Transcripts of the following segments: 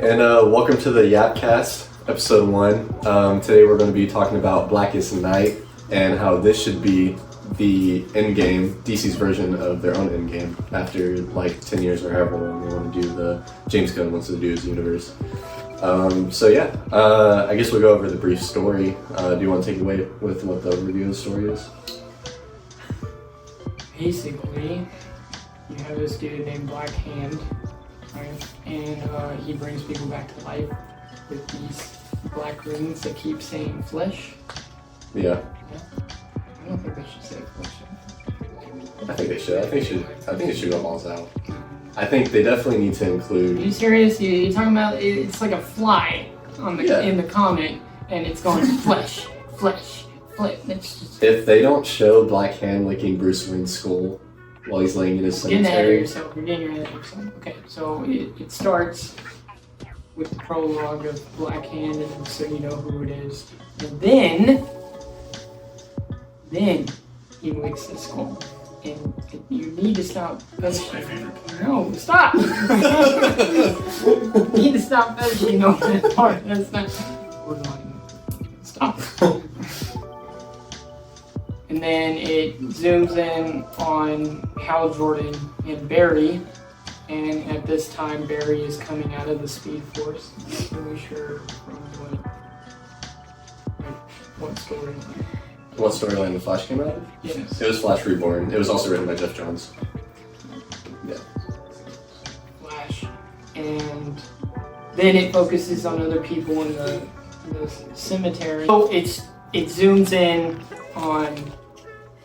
and welcome to the Yapcast, episode 1. Today we're going to be talking about Blackest Night and how this should be the Endgame, DC's version of their own Endgame after like 10 years or however long they want to do the James Gunn wants to do his universe. I guess we'll go over the brief story. Do you want to take away with what the overview of the story is? Basically, you have this dude named Black Hand, right? And he brings people back to life with these black rings that keep saying flesh. Yeah. I don't think they should say flesh. I think they should. I think it should go balls out. I think they definitely need to include. Are you serious? You're talking about it's like a fly on the in the comic, and it's going flesh, flesh, flesh. It's just... If they don't show Black Hand licking Bruce Wayne's skull while he's laying in his cemetery. You're getting ahead of yourself. Okay, so it starts with the prologue of Black Hand, and so you know who it is. And then he licks his skull. And you need to stop. That's my favorite part. No, stop! You need to stop fetishing over that part. That's not. Stop. And then it zooms in on Hal Jordan and Barry. And at this time, Barry is coming out of the Speed Force. I'm not really sure from what storyline. What storyline the Flash came out of? Yes. It was Flash Reborn. It was also written by Jeff Johns. Yeah. Flash. And then it focuses on other people in the cemetery. So it zooms in on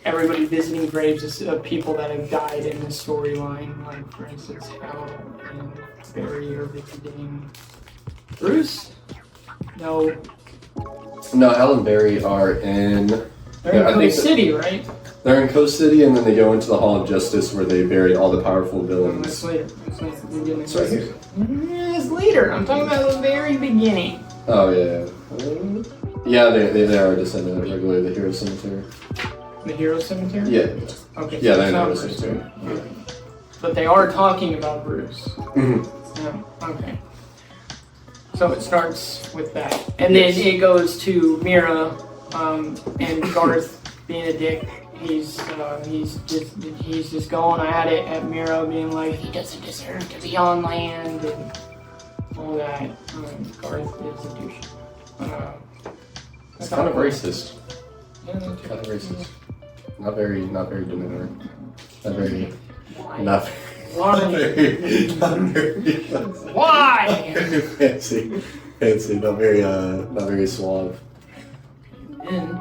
everybody visiting graves of people that have died in the storyline. Like, for instance, Hal and Barry are visiting Bruce? No. No, Hal and Barry are in... They're in Coast City, right? They're in Coast City, and then they go into the Hall of Justice where they buried all the powerful villains. That's later. It's right here. It's later. I'm talking about the very beginning. Oh, yeah. Yeah, they are descended of regularly the Hero Cemetery. The Hero Cemetery? Yeah. Okay. Yeah, so they're in the Hero Bruce. Cemetery. Okay. But they are talking about Bruce. Mm-hmm. Yeah, okay. So it starts with that. And then it goes to Mira, and Garth being a dick. He's just going at it at Mira, being like, he doesn't deserve to be on land and all that. Garth is a douche. It's kind of racist. Yeah, Kind of racist. Not very demanding. Not very why? not very Why? fancy, not very suave. And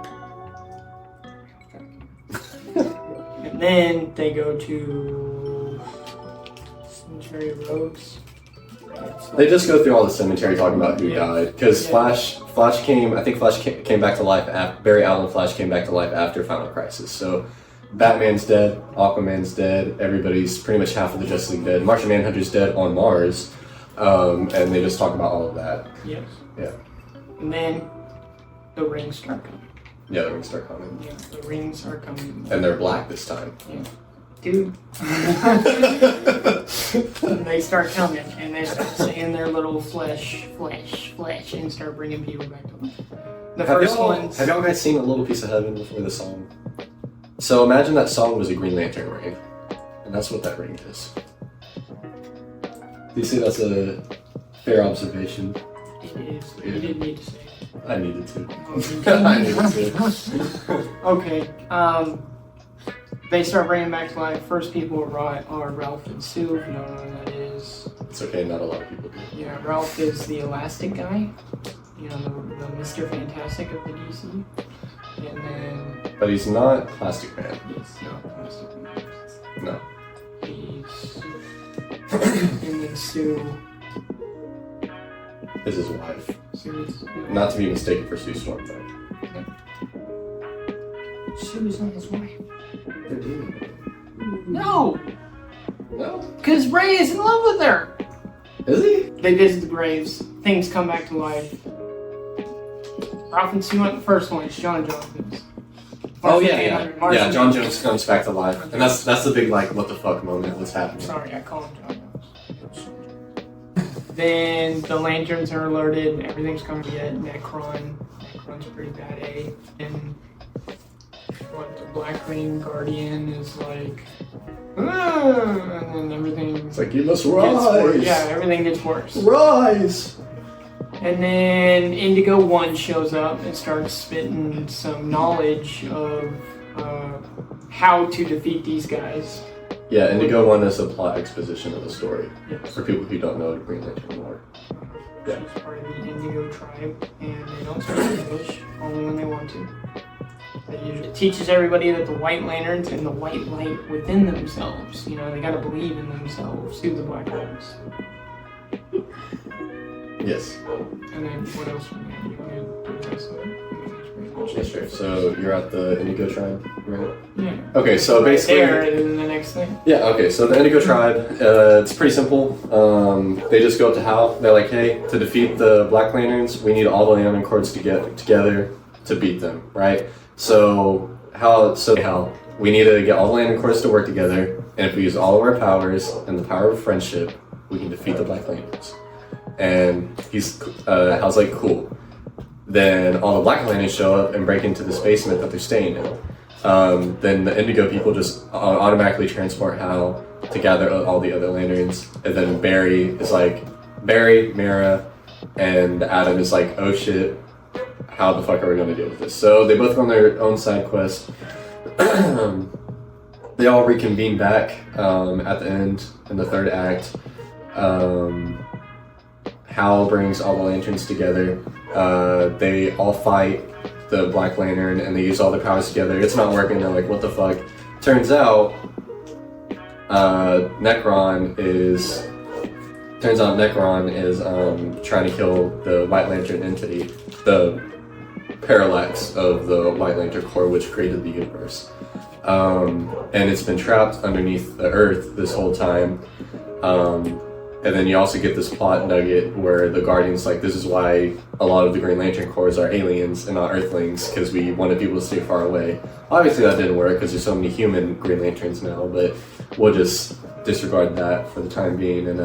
then they go to Cemetery Roads. They just go through all the cemetery talking about who died. Because Flash came back to life. Barry Allen Flash came back to life after Final Crisis. So Batman's dead, Aquaman's dead, everybody's pretty much half of the Justice League dead. Martian Manhunter's dead on Mars. And they just talk about all of that. Yes. Yeah. And then the rings start coming. Yeah, the rings start coming. Yeah, the rings are coming. And they're black this time. Yeah. Dude. They start coming, and they start saying their little flesh, and start bringing people back to life. Have y'all guys seen A Little Piece of Heaven before the song? So imagine that song was a Green Lantern ring. And that's what that ring is. Do you see that's a fair observation? It is. You didn't need to say it. I needed to. I needed to. Okay. They start bringing back to life. First people are Ralph and Sue. If you don't know who that is. It's okay, not a lot of people do. Yeah, Ralph is the elastic guy. You know, the Mr. Fantastic of the DC. And then... But he's not Plastic Man. He's not Plastic Man. No. He's... and then Sue... Is his wife. Sue's... Not to be mistaken for Sue Storm, though. Sue is not his wife. They're doing No! No? Because Ray is in love with her! Is he? They visit the graves. Things come back to life. Ralph and Sue went the first one. It's John Jones. Oh yeah. John Jones comes back to life, and that's the big like what the fuck moment. What's happening? Sorry, I call him John Jones. Then the Lanterns are alerted. Everything's coming to get Necron. Necron's pretty bad, eh? And what the Black Green Guardian is like, "Ah," and then everything It's like, you must gets worse. rise. Yeah, everything gets worse. Rise. And then Indigo 1 shows up and starts spitting some knowledge of how to defeat these guys. Yeah, Indigo 1 is a plot exposition of the story. Yes. For people who don't know Green Lantern lore. Yeah. She's part of the Indigo tribe, and they don't speak English, only when they want to. It teaches everybody that the White Lanterns and the white light within themselves, you know, they gotta believe in themselves through the Black Ones. Yes. And then what else would you want to do this? Yes, sure. So you're at the Indigo tribe, right? Yeah. Okay, so basically. There, and then the next thing. Yeah, okay, so the Indigo tribe, it's pretty simple. They just go up to Hal. They're like, hey, to defeat the Black Lanterns, we need all the Lantern Corps to get together to beat them, right? So Hal, we need to get all the Lantern Corps to work together, and if we use all of our powers and the power of friendship, we can defeat the Black Lanterns. And Hal's like, cool. Then all the Black Lanterns show up and break into this basement that they're staying in. Then the Indigo people just automatically transport Hal to gather all the other Lanterns. And then Barry, Mara, and Adam is like, oh shit, how the fuck are we going to deal with this? So they both go on their own side quest. They all reconvene back at the end in the third act. Hal brings all the Lanterns together. They all fight the Black Lantern and they use all their powers together. It's not working. They're like, what the fuck? Turns out Necron is trying to kill the White Lantern entity, the parallax of the White Lantern Corps, which created the universe. And it's been trapped underneath the Earth this whole time. And then you also get this plot nugget where the Guardians like, this is why a lot of the Green Lantern Corps are aliens and not Earthlings, because we wanted people to stay far away. Obviously that didn't work because there's so many human Green Lanterns now, but we'll just disregard that for the time being. And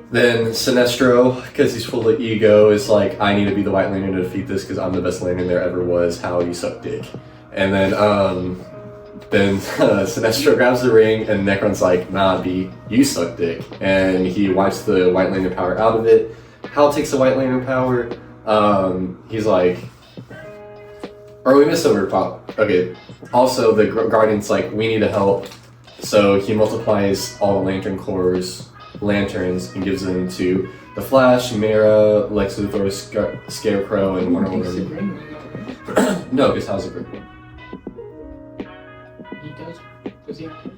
then Sinestro, because he's full of ego, is like, I need to be the White Lantern to defeat this because I'm the best Lantern there ever was. How you suck dick. And then Sinestro grabs the ring and Necron's like, nah B, you suck dick. And he wipes the White Lantern power out of it. Hal takes the White Lantern power. He's like, or we missed over pop. Okay. Also the Guardian's like, we need to help. So he multiplies all the Lantern Corps' lanterns and gives them to the Flash, Mara, Lex Luthor, Scarecrow, and Wonder Woman. No, because Hal's a green one. Does he have to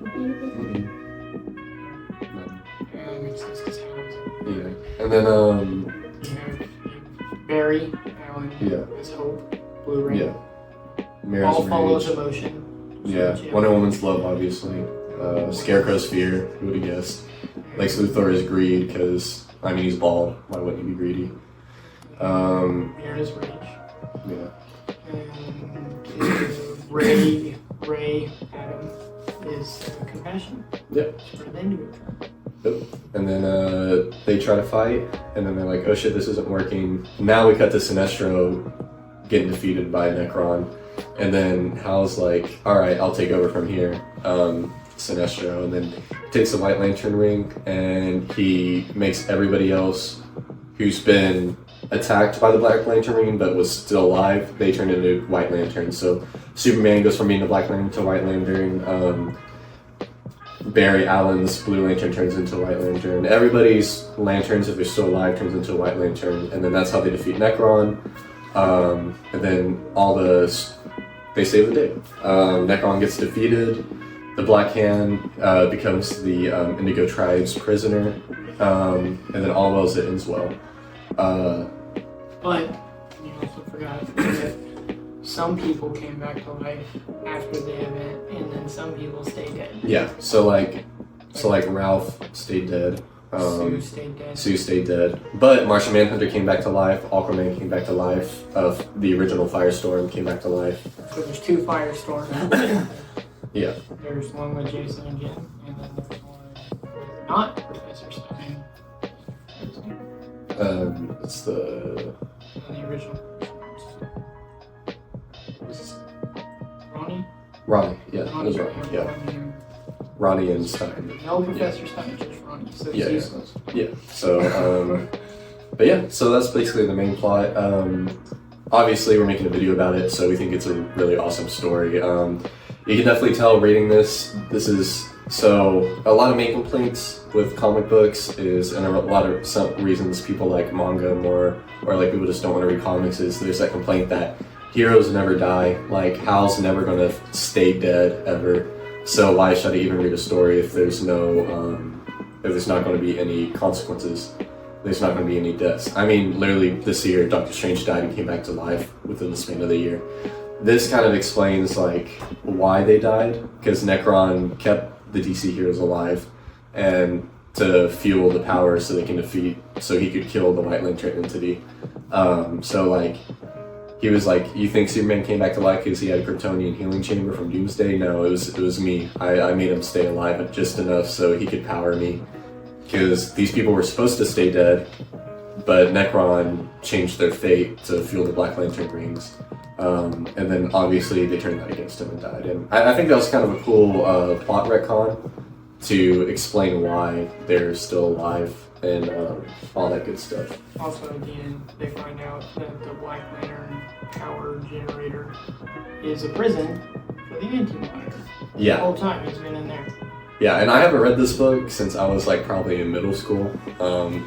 Yeah. And then Barry, Alan, his Hope, Blue Ray. Yeah. Mara's all follows rage. emotion. Yeah. Wonder Woman's love, obviously. Scarecrow's fear. Who would have guessed? Lex Luthor is greed because he's bald. Why wouldn't he be greedy? Mara's rage. Yeah. And Ray, Adam is compassion. Yep. For the Indigo tribe. Yep. And then they try to fight, and then they're like, oh shit, this isn't working. Now we cut to Sinestro getting defeated by Necron, and then Hal's like, alright, I'll take over from here, Sinestro, and then takes the White Lantern ring, and he makes everybody else who's been attacked by the Black Lantern ring but was still alive, they turned into White Lanterns. So Superman goes from being a Black Lantern to White Lantern. Barry Allen's Blue Lantern turns into White Lantern. Everybody's lanterns, if they're still alive, turns into a White Lantern, and then that's how they defeat Necron. And then they save the day. Necron gets defeated. The Black Hand becomes the Indigo Tribe's prisoner, and then all wells it ends well. But you also forgot that some people came back to life after the event, and then some people stayed dead. Yeah, so Ralph stayed dead. Sue stayed dead. Sue stayed dead. But Martian Manhunter came back to life. Aquaman came back to life. The original Firestorm came back to life. So there's two Firestorms. Yeah. There's one with Jason and Jim, and then there's one with not Professor Stone. There's It's the original. Ronnie? Ronnie. Yeah, it was Ronnie. Yeah, Ronnie and Stein. No, Professor Stein, just Ronnie. So it's Yeah, useless. Yeah. So, but yeah, so that's basically the main plot. Obviously, we're making a video about it, so we think it's a really awesome story. You can definitely tell reading this. This is so a lot of main complaints with comic books is, and a lot of some reasons people like manga more, or like people just don't want to read comics. Is there's that complaint that heroes never die, like Hal's never gonna stay dead ever. So why should I even read a story if there's no, if there's not going to be any consequences? There's not going to be any deaths. I mean, literally this year, Doctor Strange died and came back to life within the span of the year. This kind of explains like why they died, because Necron kept the DC heroes alive, and to fuel the power so they can defeat, so he could kill the White Lantern entity. So like, he was like, you think Superman came back to life because he had a Kryptonian healing chamber from Doomsday? No, it was me. I made him stay alive just enough so he could power me. Because these people were supposed to stay dead, but Necron changed their fate to fuel the Black Lantern rings. And then obviously they turned that against him and died. And I think that was kind of a cool plot retcon to explain why they're still alive and all that good stuff. Also, at the end, they find out that the Black Lantern power generator is a prison for the Anti-Monitor. Yeah. The whole time he's been in there. Yeah, and I haven't read this book since I was like probably in middle school.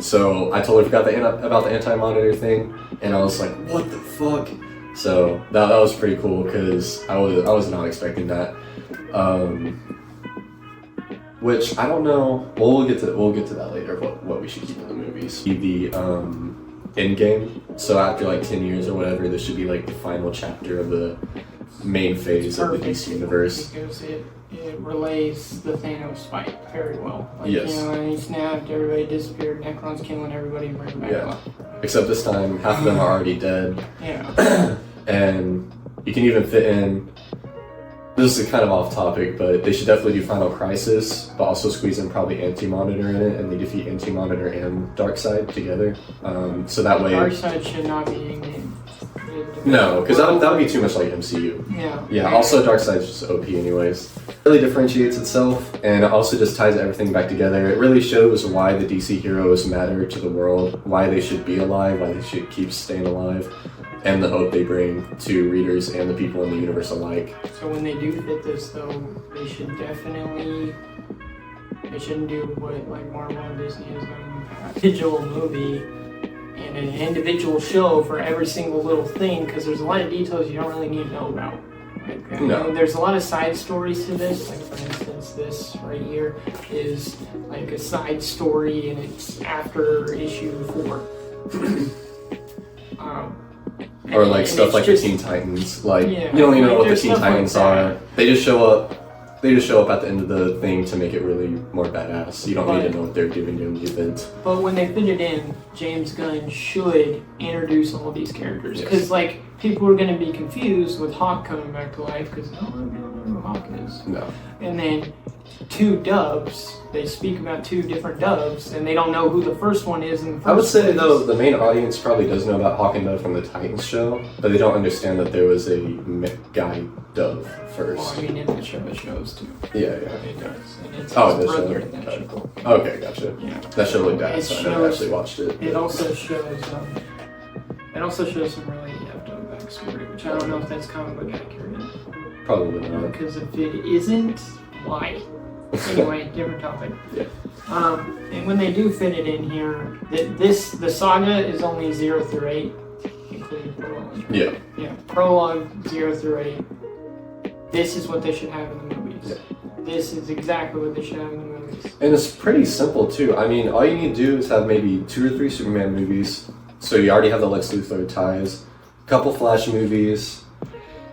So I totally forgot about the Anti-Monitor thing, and I was like, what the fuck? So that was pretty cool because I was not expecting that. Which I don't know. Well, we'll get to that later. What we should keep in the movies. The Endgame. So after like 10 years or whatever, this should be like the final chapter of the main phase of the DC universe. Because it relays the Thanos fight very well. Like, yes. You know, and he snapped, everybody disappeared, Necron's killing everybody and bringing back up. Except this time, half of them are already dead. Yeah. And you can even fit in. This is kind of off topic, but they should definitely do Final Crisis, but also squeeze in probably Anti-Monitor in it, and they defeat Anti-Monitor and Darkseid together. So that way... Darkseid should not be Endgame. No, because that would be too much like MCU. Yeah. Yeah, also Darkseid's just OP anyways. It really differentiates itself, and it also just ties everything back together. It really shows why the DC heroes matter to the world, why they should be alive, why they should keep staying alive, and the hope they bring to readers and the people in the universe alike. So when they do fit this, though, they should definitely, they shouldn't do what like Marvel and Disney has done, a digital movie and an individual show for every single little thing, because there's a lot of details you don't really need to know about. Like, you know, there's a lot of side stories to this. Like, for instance, this right here is like a side story, and it's after issue 4. Or like stuff like just, the Teen Titans. Like, yeah, you don't even know what the Teen stuff Titans like are. They just show up. They just show up at the end of the thing to make it really more badass. You don't need to know what they're doing during the event. But when they fit it in, James Gunn should introduce all these characters. Because, like, people are going to be confused with Hawk coming back to life because no one knows who Hawk is. No. And then 2 dubs, they speak about 2 different dubs, and they don't know who the first one is. And I would say, though, the main audience probably does know about Hawk and Dove from the Titans show, but they don't understand that there was a guy Dove first. Well, I mean, in the show it shows too. Yeah. It does. And it's Oh, his the brother show. in that show. Okay, gotcha. Yeah. That show looked bad, It so I never shows- actually watched it. It also shows some really effed up backstory, which I don't know if that's comic book accurate. Probably not. Because if it isn't, why? Anyway, different topic. Yeah. And when they do fit it in here, the saga is only 0 through 8, including prologue. Yeah. Yeah, prologue 0 through 8. This is what they should have in the movies. Yeah. This is exactly what they should have in the movies. And it's pretty simple too. I mean, all you need to do is have maybe 2 or 3 Superman movies. So you already have the Lex Luthor ties, a couple Flash movies,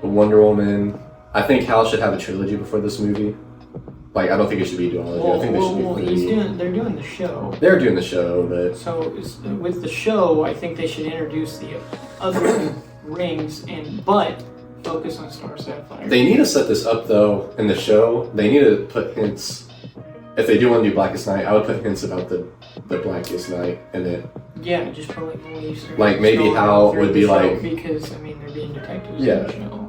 a Wonder Woman. I think Hal should have a trilogy before this movie. Like, I don't think it should be duology. I think they should be they're doing the show. They're doing the show, but So with the show, I think they should introduce the other rings but focus on Star Sapphire. they need to set this up though in the show. They need to put hints. If they do want to do Blackest Night, I would put hints about the Blackest Night in it. Yeah, just put like little Easter eggs. Like maybe how it would be like. Because I mean they're being detectives. Yeah.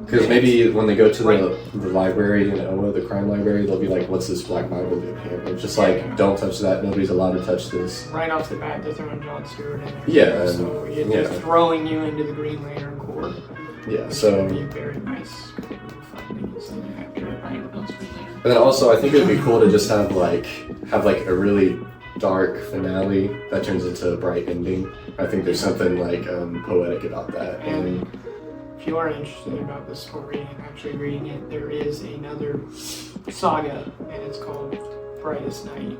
Because maybe when they go to Right. the library in Oa, the crime library, they'll be like, "What's this black Bible doing here?" It's just like, "Don't touch that. Nobody's allowed to touch this." Right off the bat, they're throwing John Stewart in there. Yeah, and- So you're yeah. just throwing you into the Green Lantern Corps. Yeah. Which So. would be very nice. After Ryan Reynolds was there. And then also, I think it'd be cool to just have like a really dark finale that turns into a bright ending. I think there's something like poetic about that. And if you are interested about the story and actually reading it, there is another saga, and it's called Brightest Night.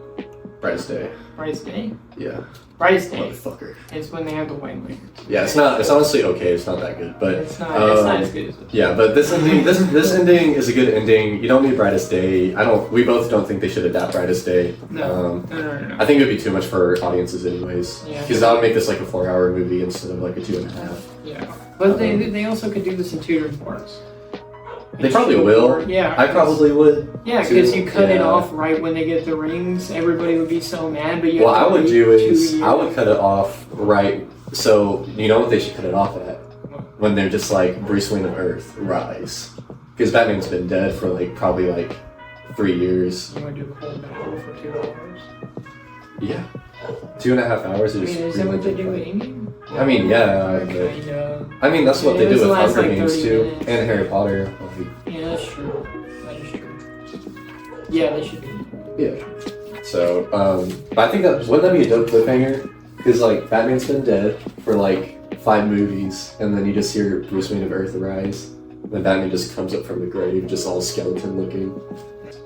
Brightest Day. Brightest Day? Yeah. Brightest Day. Motherfucker. It's when they have the white lanterns. Yeah, it's not. It's honestly okay. It's not that good, but It's not as good as it. yeah, but this ending, this ending is a good ending. You don't need Brightest Day. We both don't think they should adapt Brightest Day. No. I think it would be too much for audiences anyways. Yeah. Because that would make this like a 4-hour movie instead of like a 2.5. Yeah. But they also could do this in 2 different parts. They probably will. Yeah. I probably would. Yeah, because you cut it Yeah. off right when they get the rings. Everybody would be so mad, but you. What I would do wait 2 is years. I would cut it off right. So you know what they should cut it off at? When they're just like Bruce Wayne of Earth, rise. Because Batman's been dead for like probably like 3 years. You want to do the whole battle for 2 hours? Yeah. 2.5 hours I is. mean, is that what they do with Endgame? I mean, yeah. but- Kind of. I mean, that's what It they do was with the last, Hunger like, Games 30 too, minutes. and Harry Potter. Like, Yeah, that's true. That is true. Yeah, they should do. yeah. So, but I think wouldn't that be a dope cliffhanger? Because like Batman's been dead for like 5 movies, and then you just hear Bruce Wayne of Earth rise. Then Batman just comes up from the grave, just all skeleton looking.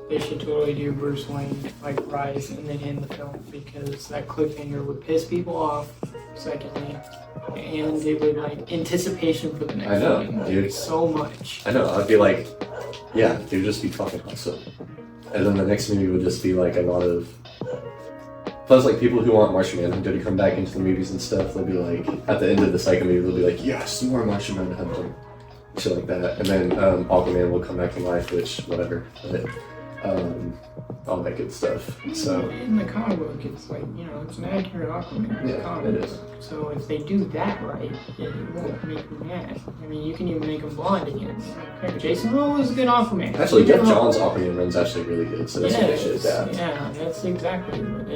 They should totally do Bruce Wayne like rise and then end the film because that cliffhanger would piss people off. Secondly, and it would like anticipation for the next I know, one dude. so much. I know. I'd be like, yeah, it would just be fucking awesome. And then the next movie would just be like a lot of. Plus, like people who want Martian Manhunter to come back into the movies and stuff, they'll be like, at the end of the second movie, they'll be like, yes, more Martian Manhunter, shit like that. And then Aquaman will come back to life, which whatever. But, all that good stuff. So in the comic book, it's like it's an accurate Aquaman. Yeah, comic it is. book. So if they do that right, it won't make me mad. I mean, you can even make him blonde again. Okay, Jason Momoa was a good Aquaman. actually, Jeff Johns' Aquaman run's actually really good. So that's what they should adapt. Yeah, that's exactly what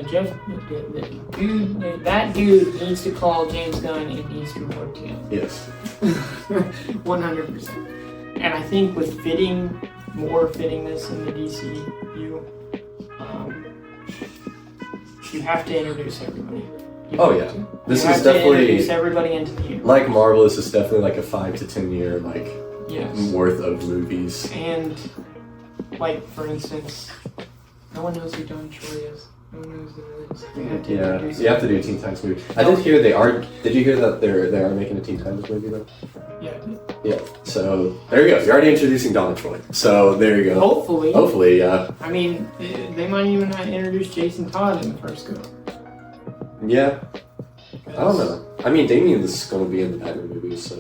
that dude needs to call James Gunn and needs to work together. Yes. 100%. And I think with fitting this in the DCU, you have to introduce everybody. You Oh, have yeah. to. This You is have to definitely introduce everybody into the universe. like Marvel. This is definitely like a 5 to 10 year like Yes. worth of movies. And like for instance, no one knows who Don Troy is. No one knows who it is. You have to Yeah, introduce you have to do a Teen Titans movie. I did hear they are. Did you hear that they are making a Teen Titans movie though? Yeah. Yeah. So there you go. You're already introducing Donna Troy. So there you go. Hopefully. Hopefully, yeah. I mean, they might even not introduce Jason Todd in the first go. Yeah. I don't know. I mean, Damien's going to be in the Batman movie, so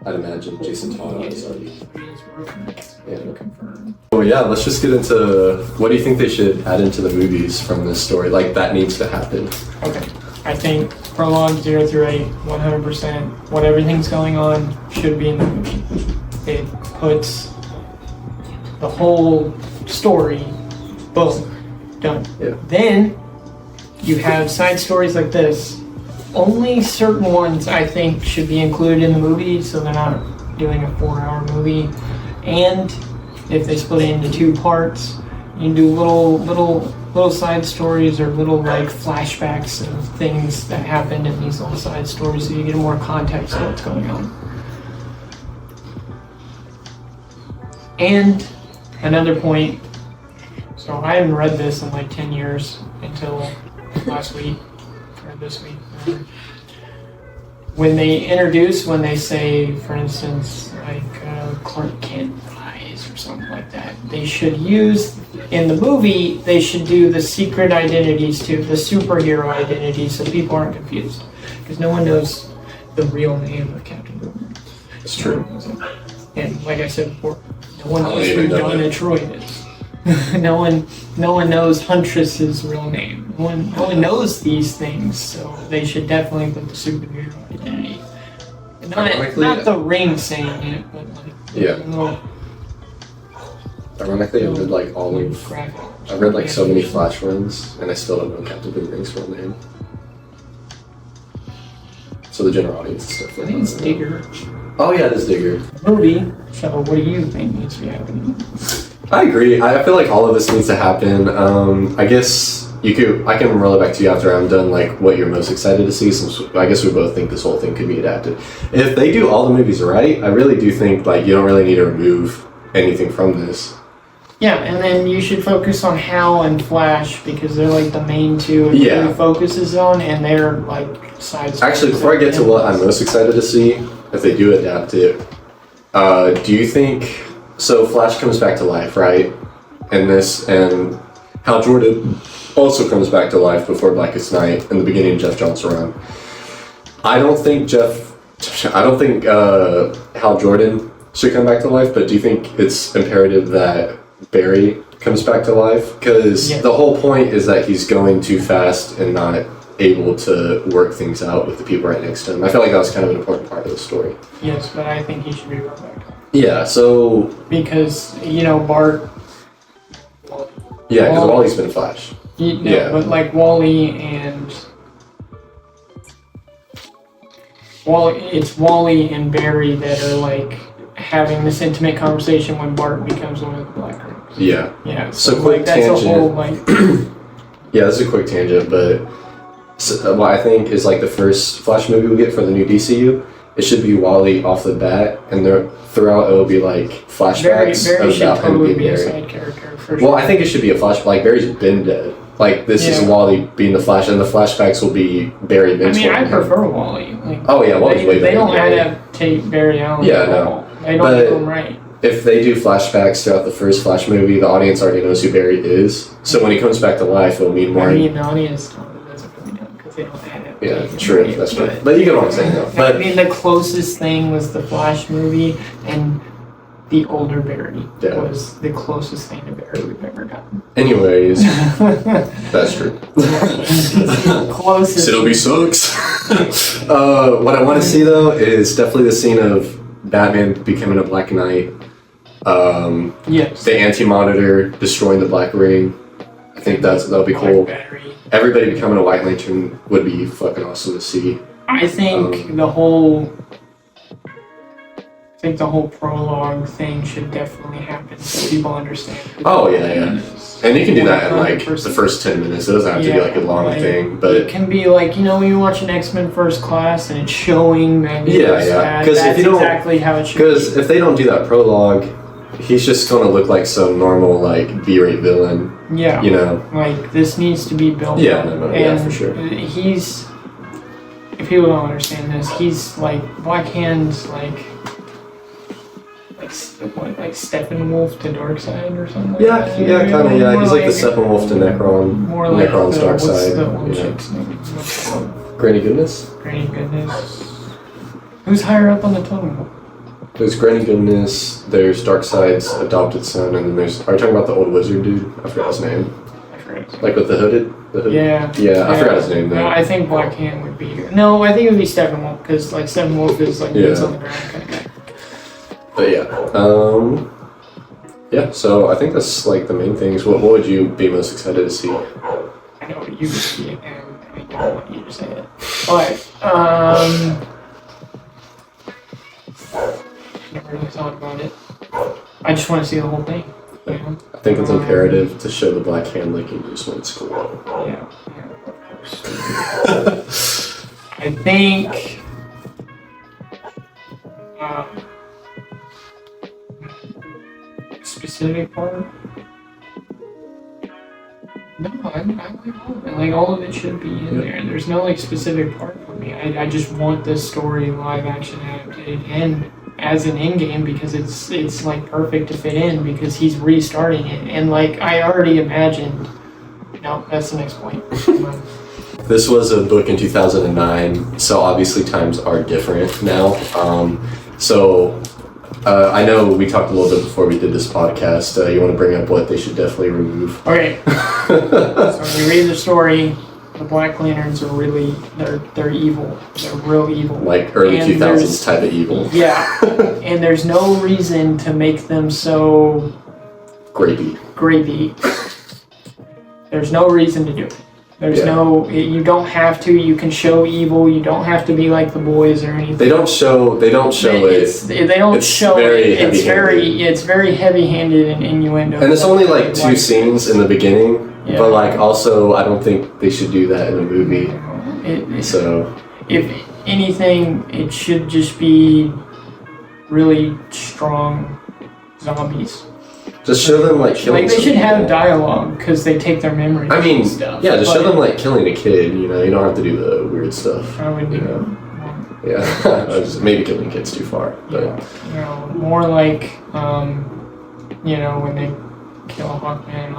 I'd imagine Jason Todd is already. I mean, it's rumored. Yeah. Confirmed. Oh yeah, let's just get into what do you think they should add into the movies from this story? Like that needs to happen. Okay. I think prologue 0 through 8, 100%. What everything's going on should be in the movie. It puts the whole story, boom, done. Yeah. Then you have side stories like this. Only certain ones I think should be included in the movie, so they're not doing a 4-hour movie. And if they split it into 2 parts, you can do little side stories or little like flashbacks of things that happened in these little side stories, so you get more context of what's going on. And another point. So I haven't read this in like 10 years until last week or this week. When they say, for instance, like Clark Kent rise or something like that, they should use, in the movie, they should do the secret identities too, the superhero identities, so people aren't confused. Because no one knows the real name of Captain Boomerang. It's true. And like I said before, no one I don't knows who even know Donna that. Troy is. no one knows Huntress's real name. No one knows these things, so they should definitely put the superhero identity. Not the ring saying it, but like Ironically, I read like I read like so many Flash runs, and I still don't know Captain Boomerang's real name. So the general audience is I definitely. think it's Digger. Oh yeah, it is Digger. Movie. So what do you think needs to be happening? I agree. I feel like all of this needs to happen. I guess I can roll it back to you after I'm done. Like what you're most excited to see. Since I guess we both think this whole thing could be adapted. If they do all the movies right, I really do think like you don't really need to remove anything from this. Yeah, and then you should focus on Hal and Flash because they're like the main two it really focuses on, and they're like sides. Actually, before I get to what I'm most excited to see, if they do adapt it, do you think so? Flash comes back to life, right? And Hal Jordan also comes back to life before Blackest Night in the beginning of Jeff Johns' run. I don't think Hal Jordan should come back to life, but do you think it's imperative that Barry comes back to life? Because the whole point is that he's going too fast and not able to work things out with the people right next to him. I feel like that was kind of an important part of the story. Yes, but I think he should be brought back. Yeah, so... Because, Bart... Yeah, because Wally's been Flash. But like it's Wally and Barry that are like having this intimate conversation when Bart becomes one of the Black Rings. Yeah. Yeah. So quick tangent. That's a whole Yeah, this is a quick tangent, but what I think is like the first Flash movie we get for the new DCU, it should be Wally off the bat, and throughout it will be like flashbacks Barry should about him totally being be a Barry. side character for Well, I think it should be a flashback. Like Barry's been dead. Like this is Wally being the Flash, and the flashbacks will be Barry mentoring. I mean, I him. prefer Wally. Like, oh yeah, Wally's way better. They don't adaptate Barry Allen. Yeah, no. They don't do him right. If they do flashbacks throughout the first Flash movie, the audience already knows who Barry is. So when he comes back to life, it'll mean more. I mean, the audience doesn't really know because they don't have. Yeah, true. That's true. But you get what I'm saying, though. But I mean, the closest thing was the Flash movie, and the older Barry was the closest thing to Barry we've ever gotten. Anyways, that's true. Closest. Sitobi sucks. What I want to see though is definitely the scene of Batman becoming a Black Knight. Yes. The Anti-Monitor destroying the Black Ring. I think that'll be cool. Battery. Everybody becoming a White Lantern would be fucking awesome to see. I think the whole prologue thing should definitely happen so people understand. Oh yeah. And you can do that in like the first 10 minutes. It doesn't have to be like a long thing, but it can be like when you watch an X-Men First Class and it's showing Because if you don't, exactly how it should. Because if they don't do that prologue, he's just gonna look like some normal like B-rate villain. Yeah. Like this needs to be built. Yeah, up. yeah, for sure. If people don't understand this, he's like Black Hand's like Steppenwolf to Darkseid or something. Yeah, kind of. Yeah, he's like the Steppenwolf to Necron. More like Necron's Darkseid. The old chick's name? Granny Goodness. Granny Goodness. Who's higher up on the totem pole? There's Granny Goodness. There's Darkseid's adopted son, and then there's. Are you talking about the old wizard dude? I forgot his name. Like with the hooded. Yeah. Yeah, I forgot his name though. No, I think Black Hand would be. No, I think it would be Steppenwolf because like Steppenwolf is like boots on the ground kind of guy. But yeah, so I think that's like the main things. What would you be most excited to see? I know what you would see, and I don't want you to say it. But, never really thought about it. I just want to see the whole thing. I think it's imperative to show the Black Hand like you just went to school. Yeah, of course. I think... specific part? No, I like all of it. Like all of it should be in there. There's no like specific part for me. I just want this story live action adapted and as an Endgame because it's like perfect to fit in because he's restarting it and like I already imagined. No, that's the next point. This was a book in 2009, so obviously times are different now. So I know we talked a little bit before we did this podcast. You want to bring up what they should definitely remove? Okay. So when you read the story, the Black Lanterns are really they're evil. They're real evil. Like early And 2000s type of evil. Yeah. And there's no reason to make them so grapey. There's no reason to do it. There's you don't have to. You can show evil. You don't have to be like the boys or anything. They don't show it. They don't show it. It's very heavy-handed and innuendo. And there's only like 2 scenes in the beginning, but like also I don't think they should do that in a movie. So if anything, it should just be really strong zombies. Just show them like killing. Like they should have dialogue because they take their memories. I mean, and stuff. Yeah, just show them like killing a kid. You know, you don't have to do the weird stuff. I would do. Yeah, maybe killing kids too far, but more like when they kill Hawkman,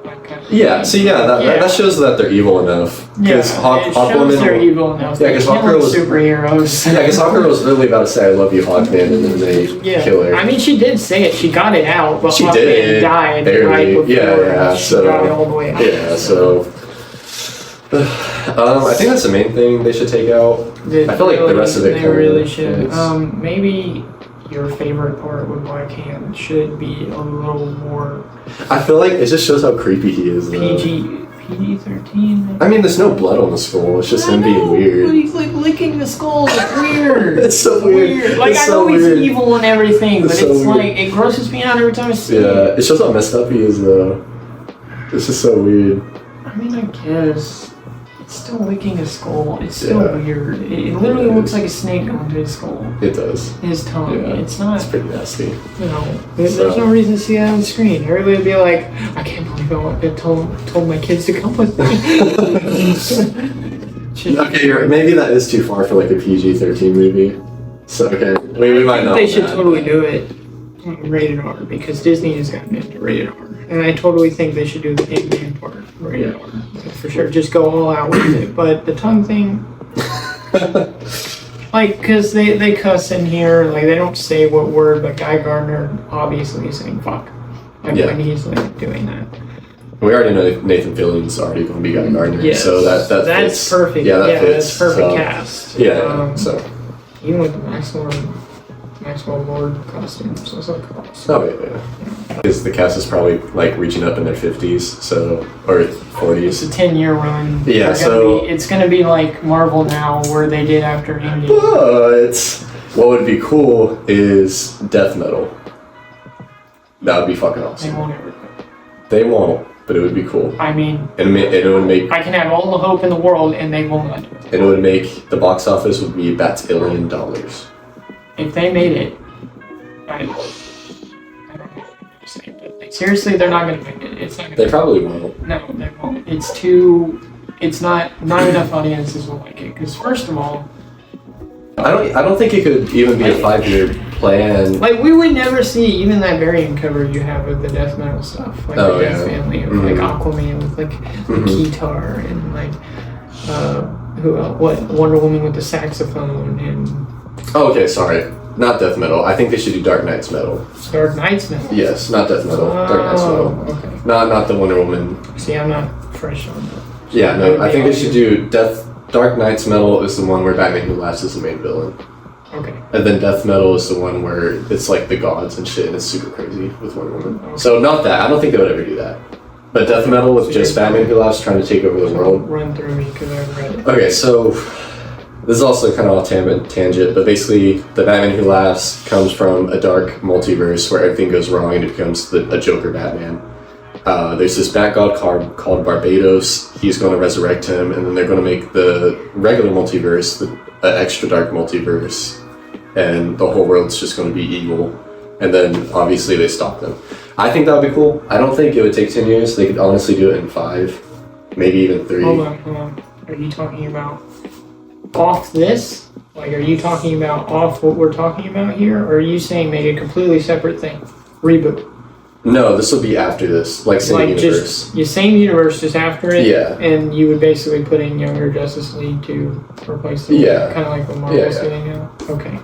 that kind of that shows that they're evil enough. Because Hawkwoman, they're evil enough. Yeah, because Hawkgirl was superheroes. Yeah, because Hawkgirl was really about to say "I love you, Hawkman," and then they kill her. I mean, she did say it. She got it out, but she Hawkman died right before. She got it all the way out. Yeah, so. I think that's the main thing they should take out. I feel like the rest of it they really should. Maybe your favorite part with Black Hand should be a little more. I feel like it just shows how creepy he is. PG-13. I mean, there's no blood on the skull. It's just him being weird. But he's like licking the skull. It's weird. It's so weird. Like it's I know he's evil and everything, but it's like it grosses me out every time I see it. Yeah, it shows how messed up he is though. It's just so weird. I mean, I guess. Still licking his skull. It's still weird. It literally looks like a snake going to his skull. It does. His tongue. Yeah. It's not. It's pretty nasty. There's no reason to see that on screen. Everybody would be like, I can't believe I told my kids to come with me. Okay, maybe that is too far for like a PG-13 movie. So we might not. They should totally do it rated R because Disney has gotten into rated R. And I totally think they should do the Endgame part rated R. For sure, just go all out with it. But the tongue thing, like, because they cuss in here, like, they don't say what word, but Guy Gardner obviously is saying fuck. When he's, like, doing that. We already know Nathan Fillion's already going to be Guy Gardner, so that's fits. Perfect. Yeah, that fits. That's perfect cast. Yeah, even with the Maxwell Lord costumes, those look awesome. Oh, yeah. Because the cast is probably like reaching up in their 50s, or 40s. It's a 10-year run. Yeah, it's gonna be like Marvel now, where they did after Endgame. But what would be cool is death metal. That would be fucking awesome. They won't ever do it. They won't, but it would be cool. I mean, it would make. I can have all the hope in the world, and they will not do it. And it would make the box office would be $1 billion. If they made it, I don't know. But seriously, they're not going to make it. It's not. They probably won't. No, they won't. It's not enough audiences will like it. Because first of all, I don't think it could even be a 5-year plan. Like we would never see even that variant cover you have with the death metal stuff, like the Death Family, of like Aquaman with like the Keytar and like who else? What Wonder Woman with the saxophone and. Oh, okay, sorry. Not death metal. I think they should do Dark Knight's metal. Dark Knight's metal? Yes, not death metal. Dark Knight's metal. Okay. Not the Wonder Woman. See, I'm not fresh on that. Yeah, no, I think they should do Dark Knight's metal is the one where Batman Who Laughs is the main villain. Okay. And then Death Metal is the one where it's like the gods and shit and it's super crazy with Wonder Woman. Okay. So not that. I don't think they would ever do that. But Death Metal with just Batman Who Laughs trying to take over the world. Run through me because I've read it. Okay, so this is also kind of off tangent, but basically the Batman Who Laughs comes from a dark multiverse where everything goes wrong and it becomes a Joker Batman. There's this bat god called Barbados. He's going to resurrect him, and then they're going to make the regular multiverse the extra dark multiverse, and the whole world's just going to be evil. And then obviously they stop them. I think that would be cool. I don't think it would take 10 years. They could honestly do it in 5, maybe even 3. Hold on. Are you talking about off this? Like, are you talking about off what we're talking about here? Or are you saying make a completely separate thing? Reboot? No, this will be after this. Like, same universe. Just, same universe, just after it? Yeah. And you would basically put in Younger Justice League to replace it? Yeah. Kind of like what Marvel's doing now? Okay.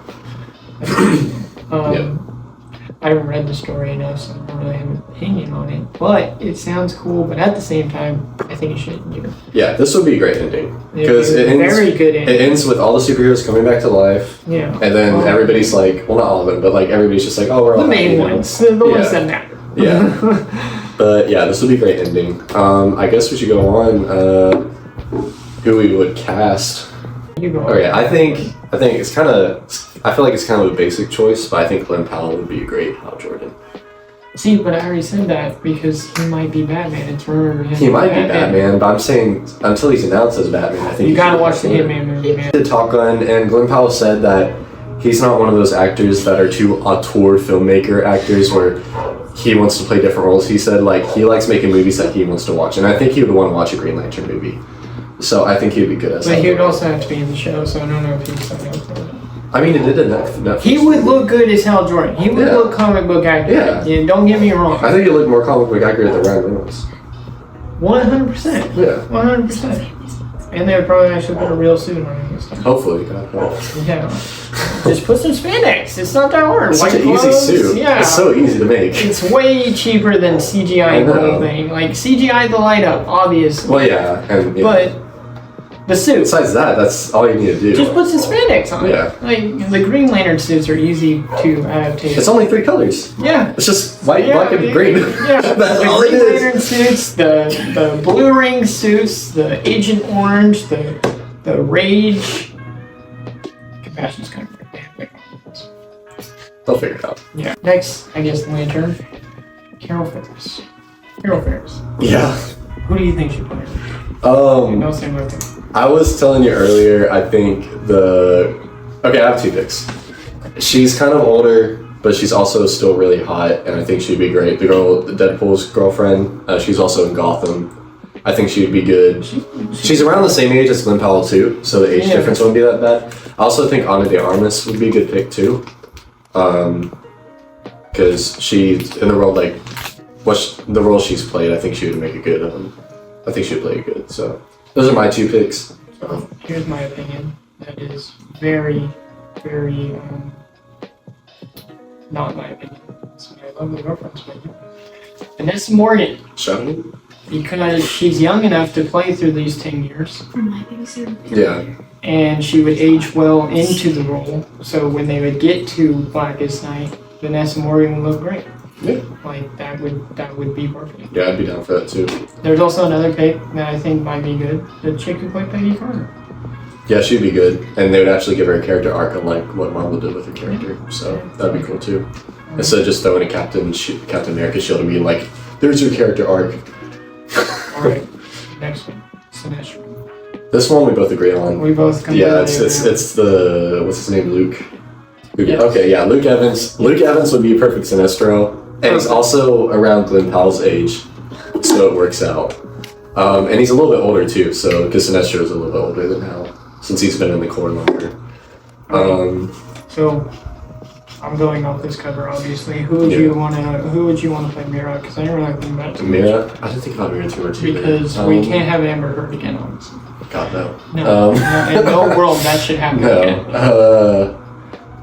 I haven't read the story enough, so I don't really have an opinion on it. But it sounds cool. But at the same time, I think it should do. Yeah, this would be a great ending Because it ends very good ending. It ends with all the superheroes coming back to life. Yeah. And then everybody's like, well, not all of them, but like everybody's just like, oh, we're all the main ones, the ones that matter. Yeah. But yeah, this would be a great ending. I guess we should go on. Who we would cast? You go. Okay, I think it's kind of. I feel like it's kind of a basic choice, but I think Glenn Powell would be a great Hal Jordan. See, but I already said that because he might be Batman. It's rumored he might be Batman, but I'm saying until he's announced as Batman, I think you gotta watch the Hitman movie, man. The Top Gun, and Glenn Powell said that he's not one of those actors that are too auteur filmmaker actors where he wants to play different roles. He said like he likes making movies that he wants to watch, and I think he would want to watch a Green Lantern movie. So I think he would be good as. But he would also have to be in the show, so I don't know if he's something else. I mean, it did a Netflix. He would look good as Hal Jordan. He would look comic book accurate. Yeah. Don't get me wrong. I think he looked more comic book accurate than Ryan Reynolds. 100%. Yeah. 100%. And they would probably actually put a real suit on him. Hopefully, God help. Yeah. Just put some spandex. It's not that hard. It's such an easy suit. Yeah. It's so easy to make. It's way cheaper than CGI the whole thing. Like CGI the light up, obviously. Well, yeah, and but the suit. Besides that, that's all you need to do. Just put some spandex on it. Yeah. Like the Green Lantern suits are easy to adaptate. It's only 3 colors. Yeah. It's just white, black, and green. Yeah. That's the all Green it is. Lantern suits, the blue ring suits, the Agent Orange, the Rage. Compassion's kind of weird. They'll figure it out. Yeah. Next, I guess, Lantern. Carol Ferris. Carol Ferris. Yeah. Who do you think should play her? No, same with her. I was telling you earlier, I think okay, I have 2 picks. She's kind of older, but she's also still really hot, and I think she'd be great. The girl, Deadpool's girlfriend, she's also in Gotham. I think she'd be good. She's around the same age as Glenn Powell too, so the age difference wouldn't be that bad. I also think Ana de Armas would be a good pick too. Because she's in the role the role she's played, I think she would make a good. I think she'd play it good. So those are my 2 picks. So here's my opinion. That is very, very not my opinion. It's my lovely girlfriend's opinion. Vanessa Morgan. Shiny? Because she's young enough to play through these 10 years. Yeah. And she would age well into the role. So when they would get to Blackest Night, Vanessa Morgan would look great. Yeah. Like that would be perfect. Yeah, I'd be down for that too. There's also another pick that I think might be good. The chick who played Peggy Carter. Yeah, she'd be good. And they would actually give her a character arc unlike what Marvel did with her character. So that'd be cool too. Instead of just throwing a Captain America shield and being like, there's your character arc. Alright, next one. Sinestro. This one we both agree on. We both completely it's the what's his name, Luke. Yes. Okay, yeah, Luke Evans. Luke Evans would be a perfect Sinestro, and he's also around Glenn Powell's age, so it works out. And he's a little bit older too, so because Sinestro is a little bit older than Hal, since he's been in the Corps longer. So I'm going off this cover, obviously. Who would you want to play Mira? Because I didn't really think about it too much. Mira? I didn't think about Mira too much either. Because we can't have Amber Heard again, obviously. God no. No, in no world that should happen again. No.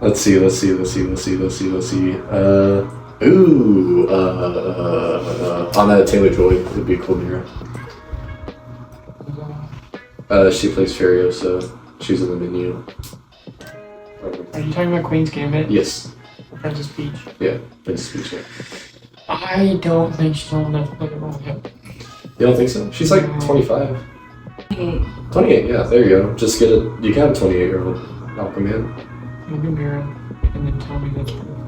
Let's see. Anna Taylor-Joy would be a cool Mira. She plays Furiosa. She's in the menu. Are you talking about Queen's Gambit? Yes. Princess Peach? Yeah, Princess Peach, yeah. I don't think she's old enough to play the role yet. You don't think so? She's like 25. 28, yeah, there you go. Just get you can have a 28-year-old Aquaman. Look at Mira, and then tell me that's perfect.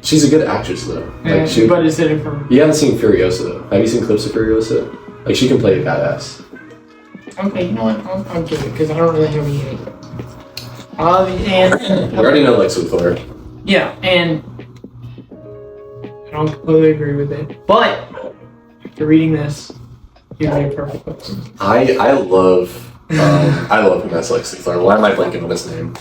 She's a good actress, though. Yeah, but is it for... You haven't seen Furiosa, though. Have you seen clips of Furiosa? Like, she can play a badass. Okay, you know what? I'll give it, because I don't really have any hate. And... We already know Lex Luthor. Yeah, and... I don't completely agree with it, but... After reading this, you'd be a perfect person. I love him as Lex Luthor. Why am I blanking on his name?